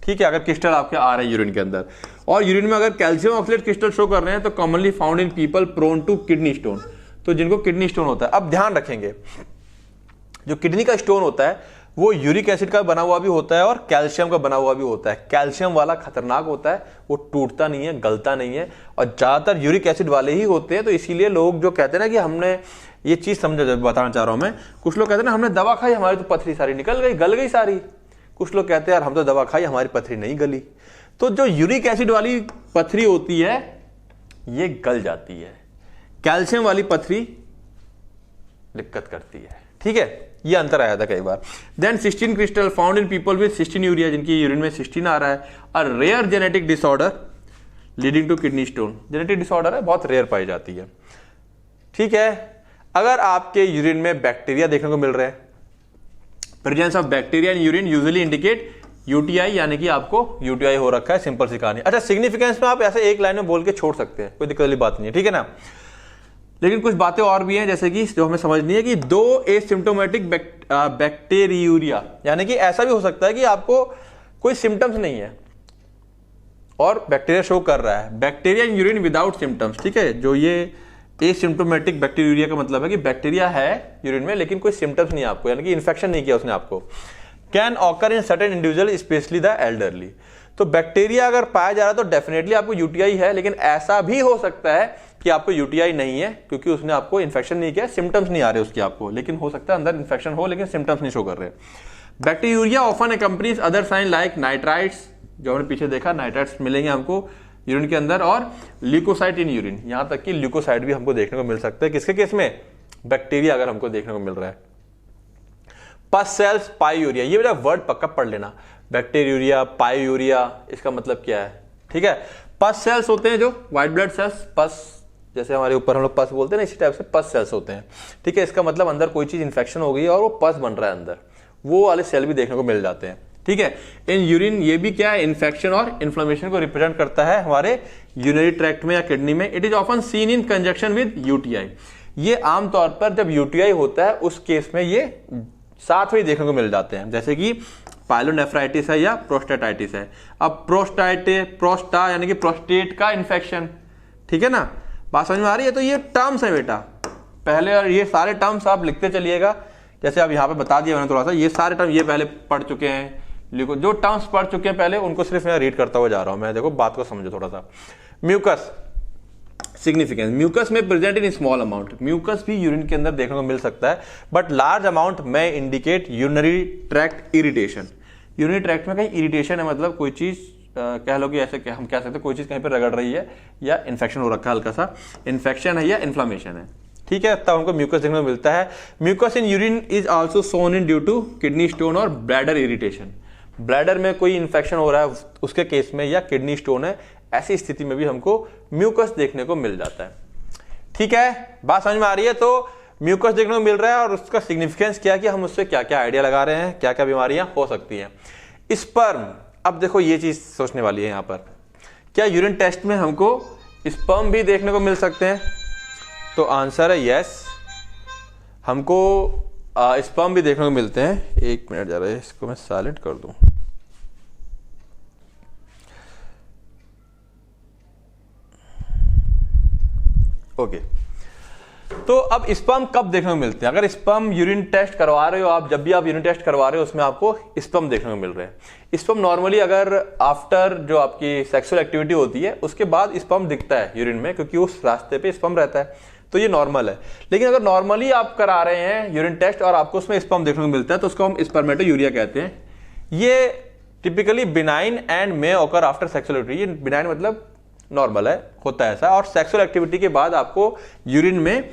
S1: ठीक है, अगर क्रिस्टल आपके आ रहे हैं यूरिन के अंदर, और यूरिन में अगर कैल्शियम ऑक्सलेट क्रिस्टल शो कर रहे हैं तो commonly found in people prone to kidney stone, तो जिनको किडनी स्टोन होता है। अब ध्यान रखेंगे, जो किडनी का स्टोन होता है वो यूरिक एसिड का बना हुआ भी होता है और कैल्शियम का बना हुआ भी होता है। कैल्शियम वाला खतरनाक होता है, वो टूटता नहीं है, गलता नहीं है, और ज्यादातर यूरिक एसिड वाले ही होते हैं। तो इसीलिए लोग जो कहते हैं ना कि हमने ये चीज समझा, बताना चाह रहा हूं मैं, कुछ लोग कहते हैं ना हमने दवा खाई हमारी तो पथरी सारी निकल गई, गल गई सारी। कुछ लोग कहते हैं यार हम तो दवा खाई हमारी पथरी नहीं गली। तो जो यूरिक एसिड वाली पथरी होती है ये गल जाती है, कैल्शियम वाली पथरी दिक्कत करती है। ठीक है, ये अंतर आया था कई बार। Then cystine crystal found in people with cystinuria, जिनकी यूरिन में सिस्टीन आ रहा है। और rare genetic disorder leading to kidney stone, genetic disorder है, बहुत रेयर पाई जाती है। ठीक है, अगर आपके यूरिन में बैक्टीरिया देखने को मिल रहे हैं, presence of bacteria in urine usually indicate UTI, यानी कि आपको यूटीआई हो रखा है, सिंपल सी कहानी। अच्छा, सिग्निफिकेंस में आप ऐसे एक लाइन में बोल के छोड़ सकते हैं, कोई दिक्कत वाली बात नहीं है। ठीक है ना, लेकिन कुछ बातें और भी हैं जैसे कि जो हमें समझनी है कि दो एसिम्प्टोमेटिक बैक्टीरियूरिया, यानी कि ऐसा भी हो सकता है कि आपको कोई सिम्टम्स नहीं है और बैक्टीरिया शो कर रहा है, bacteria in urine without symptoms. ठीक है, जो ये एसिम्प्टोमेटिक बैक्टीरियूरिया का मतलब है कि बैक्टीरिया है यूरिन में लेकिन कोई सिम्टम्स नहीं है आपको, यानी कि इन्फेक्शन नहीं किया उसने आपको। Can occur in certain individual specially the elderly, तो बैक्टीरिया अगर पाया जा रहा है तो डेफिनेटली आपको यूटीआई है, लेकिन ऐसा भी हो सकता है कि आपको यूटीआई नहीं है क्योंकि उसने आपको इन्फेक्शन नहीं किया, सिम्टम्स नहीं आ रहे उसके आपको, लेकिन हो सकता है अंदर इन्फेक्शन हो लेकिन सिम्टम्स नहीं शो कर रहे। Bacteria often accompanies other sign like nitrites, जो हमने पीछे देखा नाइट्राइट्स मिलेंगे हमको यूरिन के अंदर, और ल्यूकोसाइट इन यूरिन, यहां तक कि ल्यूकोसाइट भी हमको देखने को मिल सकता है। किसके केस में? बैक्टीरिया अगर हमको देखने को मिल रहा है। पस सेल्स पायूरिया, ये मेरा वर्ड पक्का पढ़ लेना, बैक्टीरिया पायूरिया, इसका मतलब क्या है? ठीक है, पस सेल्स होते हैं जो व्हाइट ब्लड सेल्स, पस जैसे हमारे ऊपर हम लोग पस बोलते हैं ना, इसी टाइप से पस सेल्स होते हैं। ठीक है, इसका मतलब अंदर कोई चीज इन्फेक्शन हो गई और वो पस बन रहा है अंदर, वो वाले सेल भी देखने को मिल जाते हैं। ठीक है, इन यूरिन ये भी क्या है? इन्फेक्शन और इन्फ्लेमेशन को रिप्रेजेंट करता है हमारे यूरिनरी ट्रैक्ट में या किडनी में। It is often seen in conjunction with UTI, ये आमतौर पर जब यूटीआई होता है उस केस में ये साथ में देखने को मिल जाते हैं, जैसे कि पाइलोनेफ्राइटिस है या प्रोस्टेटाइटिस है। अब प्रोस्टा यानी कि प्रोस्टेट का इन्फेक्शन। ठीक है ना, बात समझ में आ रही है? तो ये टर्म्स है बेटा, पहले और ये सारे टर्म्स आप लिखते चलिएगा, जैसे अब यहाँ पे बता दिया मैंने थोड़ा सा, ये सारे टर्म ये पहले पढ़ चुके हैं, लिखो जो टर्म्स पढ़ चुके हैं पहले उनको सिर्फ मैं रीड करता हुआ जा रहा हूं मैं, देखो बात को समझो थोड़ा सा। Mucus significance, mucus may present in small amount, mucus भी यूरिन के अंदर देखने को मिल सकता है, बट लार्ज अमाउंट में indicate urinary tract irritation. Urinary tract में कहीं इरिटेशन है, मतलब कोई चीज कह लो कि ऐसे हम कह सकते हैं कोई चीज कहीं पर रगड़ रही है या इन्फेक्शन हो रखा है, हल्का सा इन्फेक्शन है या इन्फ्लेमेशन है। ठीक है, तब हमको म्यूकस देखने को मिलता है। Mucus in urine is also seen in due to kidney stone और ब्लैडर इरिटेशन, ब्लैडर में कोई इन्फेक्शन हो रहा है उसके केस में या किडनी स्टोन है, ऐसी स्थिति में भी हमको म्यूकस देखने को मिल जाता है। ठीक है, बात समझ में आ रही है? तो म्यूकस देखने को मिल रहा है और उसका सिग्निफिकेंस क्या कि हम उससे क्या क्या आइडिया लगा रहे हैं, क्या क्या बीमारियां हो सकती हैं। स्पर्म, अब देखो ये चीज सोचने वाली है यहाँ पर, क्या यूरिन टेस्ट में हमको स्पर्म भी देखने को मिल सकते हैं? तो आंसर है यस, हमको स्पर्म भी देखने को मिलते हैं। एक मिनट जा रहा है, इसको मैं साइलेंट कर दूं। ओके, तो अब स्पर्म कब देखने को मिलते हैं? अगर स्पर्म यूरिन टेस्ट करवा रहे हो आप, जब भी आप यूरिन टेस्ट करवा रहे हो उसमें आपको स्पर्म देखने को मिल रहे हैं। स्पर्म नॉर्मली अगर आफ्टर जो आपकी सेक्सुअल एक्टिविटी होती है उसके बाद स्पर्म दिखता है यूरिन में, क्योंकि उस रास्ते पे स्पर्म रहता है, तो ये नॉर्मल है। लेकिन अगर नॉर्मली आप करा रहे हैं यूरिन टेस्ट और आपको उसमें स्पर्म देखने को मिलता है तो उसको हम स्पर्मेटोयूरिया कहते हैं। ये typically benign and may occur after sexual activity. ये बिनाइन मतलब नॉर्मल है, होता है ऐसा। और सेक्सुअल एक्टिविटी के बाद आपको यूरिन में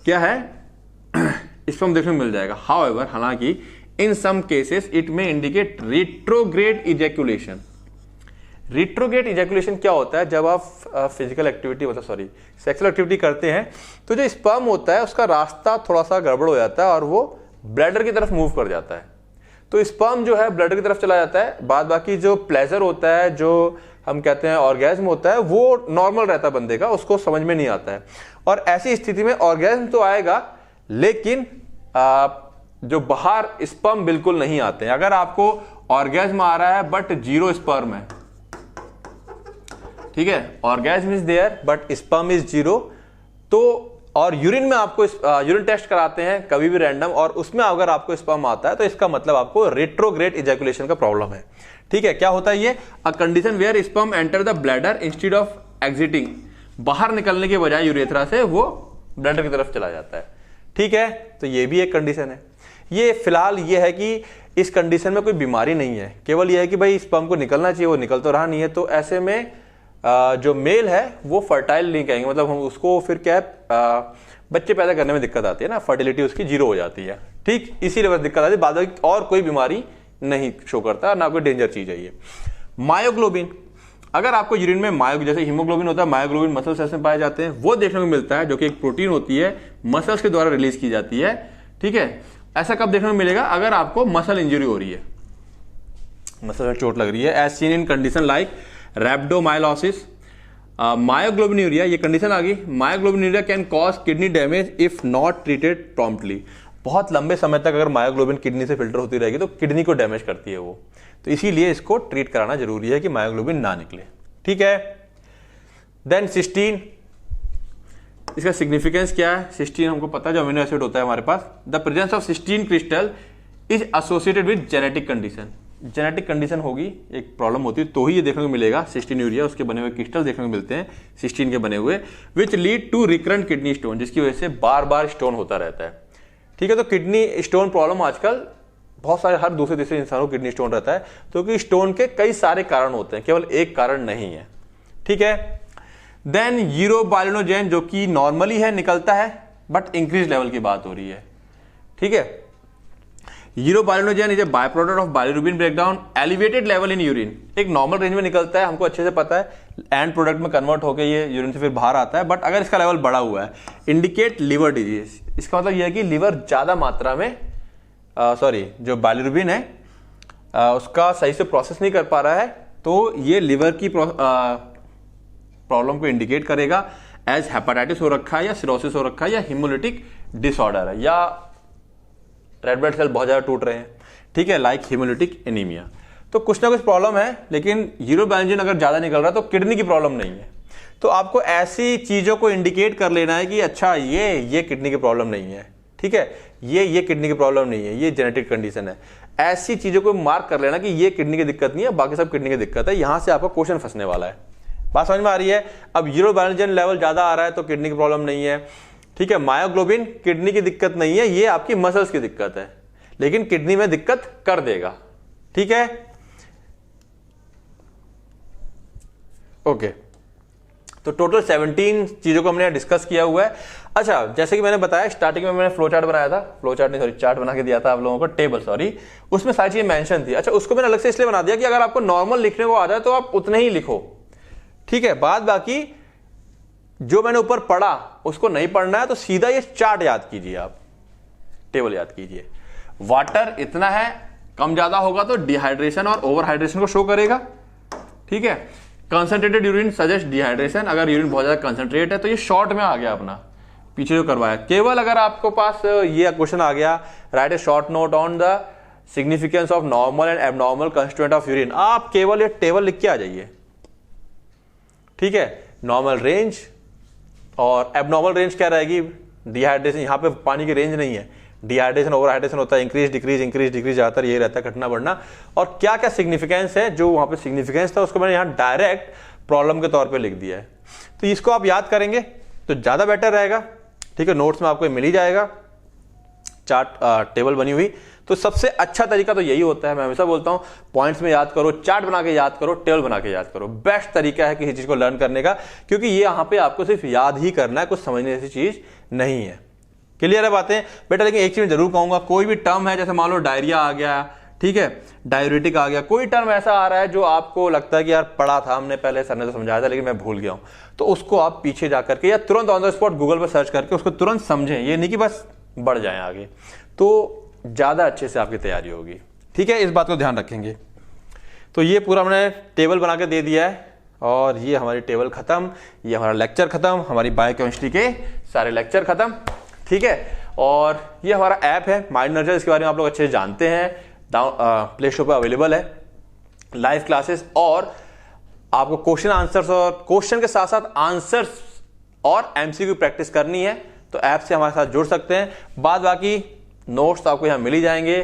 S1: क्या है, स्पर्म देखने को मिल जाएगा। हाउएवर, हालांकि इन सम केसेस इट में indicate retrograde ejaculation. Retrograde ejaculation क्या होता है, जब आप फिजिकल एक्टिविटी मतलब सॉरी सेक्सुअल एक्टिविटी करते हैं तो जो स्पर्म होता है उसका रास्ता थोड़ा सा गड़बड़ हो जाता है और वो ब्लैडर की तरफ मूव कर जाता है। तो स्पर्म जो है ब्लैडर की तरफ चला जाता है, बाद बाकी जो प्लेजर होता है, जो हम कहते हैं ऑर्गेज्म होता है, वो नॉर्मल रहता है बंदे का, उसको समझ में नहीं आता है। और ऐसी स्थिति में ऑर्गेज्म तो आएगा लेकिन जो बाहर स्पर्म बिल्कुल नहीं आते हैं। अगर आपको ऑर्गेज्म आ रहा है बट जीरो स्पर्म है, ठीक है, orgasm is there but sperm is zero, तो और यूरिन में आपको यूरिन टेस्ट कराते हैं कभी भी रैंडम, और उसमें अगर आपको स्पर्म आता है तो इसका मतलब आपको रेट्रोग्रेड इजैकुलेशन का प्रॉब्लम है। ठीक है, क्या होता है ये, a condition where sperm enter the bladder instead of exiting, बाहर निकलने के बजाय यूरेथ्रा से वो ब्लैडर की तरफ चला जाता है। ठीक है, तो ये भी एक कंडीशन है। ये फिलहाल ये है कि इस कंडीशन में कोई बीमारी नहीं है, केवल ये है कि भाई स्पर्म को निकलना चाहिए, वो निकल तो रहा नहीं है। तो ऐसे में जो मेल है वो फर्टाइल नहीं कहेंगे, मतलब हम उसको फिर क्या है, बच्चे पैदा करने में दिक्कत आती है ना, फर्टिलिटी उसकी जीरो हो जाती है। ठीक, इसीलिए बस दिक्कत आती है, बाद में और कोई बीमारी नहीं शो करता, ना कोई डेंजर चीज है ये। मायोग्लोबिन, अगर आपको यूरिन में मायो जैसे हीमोग्लोबिन होता है, मायोग्लोबिन मसल सेल्स में पाए जाते हैं, वो देखने को मिलता है, जो कि एक प्रोटीन होती है, मसल्स के द्वारा रिलीज की जाती है। ठीक है, ऐसा कब देखने को मिलेगा, अगर आपको मसल इंजरी हो रही है, मसल में चोट लग रही है, as seen in condition like rhabdomyolysis. Myoglobinuria, ये कंडीशन आ गई। Myoglobinuria can cause kidney damage if not treated promptly. बहुत लंबे समय तक अगर मायोग्लोबिन किडनी से फिल्टर होती रहेगी तो किडनी को डैमेज करती है वो, तो इसीलिए इसको ट्रीट कराना जरूरी है कि मायोग्लोबिन ना निकले। ठीक है, देन सिस्टीन, इसका सिग्निफिकेंस क्या है। सिस्टीन हमको पता है जो अमीनो एसिड होता है हमारे पास। The presence of cystine crystal is associated with genetic condition. Genetic condition होगी, एक प्रॉब्लम होती है, तो ही ये देखने को मिलेगा। सिस्टीन्यूरिया, उसके बने हुए क्रिस्टल देखने को मिलते हैं सिस्टीन के बने हुए, which lead to recurrent kidney stone, जिसकी वजह से बार बार स्टोन होता रहता है। ठीक है, तो किडनी स्टोन प्रॉब्लम आजकल बहुत सारे, हर दूसरे तीसरे इंसानों को किडनी स्टोन रहता है, क्योंकि स्टोन के कई सारे कारण होते हैं, केवल एक कारण नहीं है। ठीक है, देन यूरोबाइलिनोजेन, जो कि नॉर्मली है, निकलता है, बट इंक्रीज लेवल की बात हो रही है। ठीक है, urobilinogen is a by product of bilirubin breakdown, elevated level in urine. एक नॉर्मल रेंज में निकलता है, हमको अच्छे से पता है, एंड प्रोडक्ट में कन्वर्ट होकर ये यूरिन से फिर बाहर आता है, बट अगर इसका लेवल बढ़ा हुआ है, इंडिकेट लिवर डिजीज। इसका मतलब यह है कि लिवर ज्यादा मात्रा में जो बाइलिरुबिन है उसका सही से प्रोसेस नहीं कर पा रहा है, तो ये लिवर की प्रॉब्लम को इंडिकेट करेगा। एज हेपेटाइटिस हो रखा है, या सिरोसिस हो रखा है, या हिमोलिटिक डिसऑर्डर है, या रेड ब्लड सेल बहुत ज्यादा टूट रहे हैं। ठीक है, लाइक हिमोलिटिक एनीमिया। तो कुछ ना कुछ प्रॉब्लम है, लेकिन यूरोबाइलिन अगर ज्यादा निकल रहा है तो किडनी की प्रॉब्लम नहीं है। तो आपको ऐसी चीजों को इंडिकेट कर लेना है कि अच्छा ये किडनी की प्रॉब्लम नहीं है। ठीक है, ये किडनी की प्रॉब्लम नहीं है, ये जेनेटिक कंडीशन है। ऐसी चीजों को मार्क कर लेना कि ये किडनी की दिक्कत नहीं है, बाकी सब किडनी की दिक्कत है। यहां से आपका क्वेश्चन फंसने वाला है। बात समझ में आ रही है। अब यूरोबाइलिन लेवल ज्यादा आ रहा है तो किडनी की प्रॉब्लम नहीं है। ठीक है, मायोग्लोबिन किडनी की दिक्कत नहीं है, ये आपकी मसल्स की दिक्कत है, लेकिन किडनी में दिक्कत कर देगा। ठीक है, ओके, तो टोटल 17 चीजों को हमने डिस्कस किया हुआ है। अच्छा, जैसे कि मैंने बताया स्टार्टिंग में मैंने फ्लो चार्ट बनाया था, फ्लो चार्ट नहीं सॉरी चार्ट बना के दिया था आप लोगों को, टेबल सॉरी, उसमें सारी चीजें मेंशन थी। अच्छा, उसको मैंने अलग से इसलिए बना दिया कि अगर आपको नॉर्मल लिखने को आ जाए तो आप उतने ही लिखो। ठीक है, बाद बाकी जो मैंने ऊपर पढ़ा उसको नहीं पढ़ना है तो सीधा ये चार्ट याद कीजिए, आप टेबल याद कीजिए। वाटर इतना है, कम ज्यादा होगा तो डिहाइड्रेशन और ओवरहाइड्रेशन को शो करेगा। ठीक है, कंसंट्रेटेड यूरिन सजेस्ट डिहाइड्रेशन, अगर यूरिन बहुत ज्यादा कंसंट्रेट है तो ये शॉर्ट में आ गया अपना, पीछे जो करवाया। केवल अगर आपको पास ये क्वेश्चन आ गया, right A short note on the significance of normal and abnormal constituent of urine, आप केवल ये टेबल लिख के आ जाइए। ठीक है, नॉर्मल रेंज और एबनॉर्मल रेंज क्या रहेगी, डिहाइड्रेशन, यहां पे पानी की रेंज नहीं है, डिहाइड्रेशन ओवरहाइड्रेशन होता है, इंक्रीज डिक्रीज ज्यादातर ये रहता है, घटना बढ़ना। और क्या क्या सिग्निफिकेंस है, जो वहां पे सिग्निफिकेंस था उसको मैंने यहां डायरेक्ट प्रॉब्लम के तौर पे लिख दिया है। तो इसको आप याद करेंगे तो ज्यादा बेटर रहेगा। ठीक है, नोट्स में आपको मिल ही जाएगा चार्ट टेबल बनी हुई, तो सबसे अच्छा तरीका तो यही होता है, मैं हमेशा बोलता हूं पॉइंट्स में याद करो, चार्ट बना के याद करो, टेबल बना के याद करो। बेस्ट तरीका है किसी चीज को लर्न करने का, क्योंकि ये यहां पे आपको सिर्फ याद ही करना है, कुछ समझने जैसी चीज नहीं है। क्लियर है बातें बेटा? लेकिन एक चीज जरूर कहूंगा, कोई भी टर्म है, जैसे मान लो डायरिया आ गया, ठीक है, डाययूरेटिक आ गया, कोई टर्म ऐसा आ रहा है जो आपको लगता है कि यार पढ़ा था हमने पहले, सर ने तो समझाया था लेकिन मैं भूल गया हूं, तो उसको आप पीछे जाकर के या तुरंत ऑन द स्पॉट गूगल पर सर्च करके उसको तुरंत समझें। ये नहीं कि बस बढ़ जाएं आगे, तो ज्यादा अच्छे से आपकी तैयारी होगी। ठीक है, इस बात को ध्यान रखेंगे। तो ये पूरा हमने टेबल बना के दे दिया है, और ये हमारी टेबल खत्म, ये हमारा लेक्चर खत्म, हमारी बायोकेमिस्ट्री के सारे लेक्चर खत्म। ठीक है, और ये हमारा ऐप है माइंड नर्चर, इसके बारे में आप लोग अच्छे से जानते हैं, प्ले स्टोर पर अवेलेबल है, लाइव क्लासेस, और आपको क्वेश्चन आंसर्स और क्वेश्चन के साथ साथ आंसर्स और एमसीक्यू प्रैक्टिस करनी है तो ऐप से हमारे साथ जुड़ सकते हैं। बाद बाकी नोट्स आपको यहां मिल ही जाएंगे।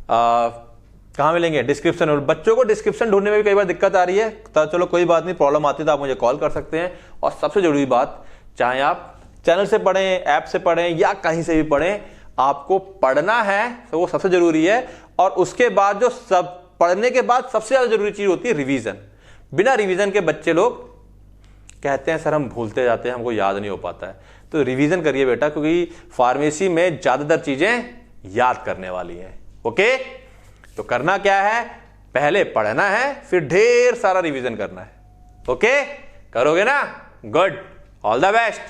S1: कहां मिलेंगे? डिस्क्रिप्शन। और बच्चों को डिस्क्रिप्शन ढूंढने में भी कई बार दिक्कत आ रही है, तो चलो कोई बात नहीं, प्रॉब्लम आती है तो आप मुझे कॉल कर सकते हैं। और सबसे जरूरी बात, चाहे आप चैनल से पढ़ें, ऐप से पढ़ें या कहीं से भी पढ़ें, आपको पढ़ना है तो वो सबसे जरूरी है। और उसके बाद जो सब पढ़ने के बाद सबसे ज्यादा जरूरी चीज होती है रिवीजन। बिना रिवीजन के बच्चे लोग कहते हैं सर हम भूलते जाते हैं, हमको याद नहीं हो पाता है। तो रिवीजन करिए बेटा, क्योंकि फार्मेसी में ज्यादातर चीजें याद करने वाली हैं। ओके, तो करना क्या है? पहले पढ़ना है, फिर ढेर सारा रिवीजन करना है। ओके, करोगे ना? Good, all the best.